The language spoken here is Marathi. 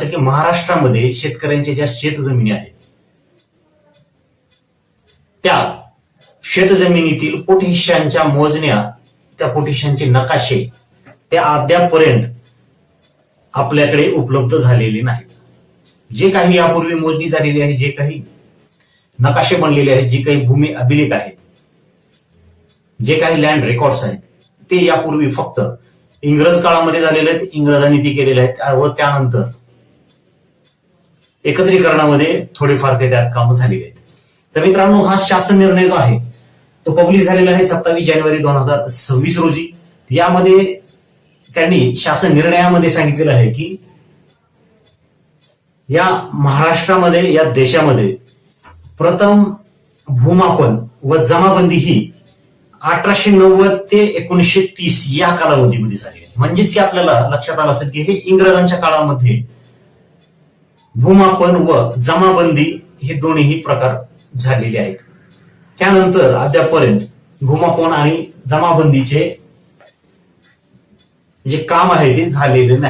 की महाराष्ट्रामध्ये शेतकऱ्यांच्या ज्या शेतजमिनी आहेत त्या शेतजमिनीतील पोटहिश्यांच्या मोजण्या, त्या पोटहिश्यांचे नकाशे ते अद्यापपर्यंत आपल्याकडे उपलब्ध झालेले नाहीत. जे काही यापूर्वी मोजणी झालेली आहे, जे काही नकाशे बनलेले आहेत, जे काही भूमी अभिलेख आहेत, जे काही लँड रेकॉर्ड्स आहेत, ते यापूर्वी फक्त इंग्रज काळामध्ये झालेले आहेत, इंग्रजांनी ते केलेले आहेत व त्यानंतर एकत्रीकरणामध्ये थोडेफार काही त्यात कामं झालेली आहेत. तर मित्रांनो, हा शासन निर्णय जो आहे तो पब्लिश झालेला आहे 27 जानेवारी 2026 रोजी. यामध्ये त्यांनी शासन निर्णयामध्ये सांगितलेलं आहे की या महाराष्ट्रामध्ये, या देशामध्ये प्रथम भूमापन व जमाबंदी ही 1890 ते 1930 या कालावधीमध्ये झाली आहे. म्हणजेच की आपल्याला लक्षात आलं असेल की हे इंग्रजांच्या काळामध्ये भूमापन व जमाबंदी हे दोन्ही प्रकार झालेले आहेत. त्यानंतर अद्यापपर्यंत भूमापन आणि जमाबंदीचे जे काम आहे ते झालेले नाही.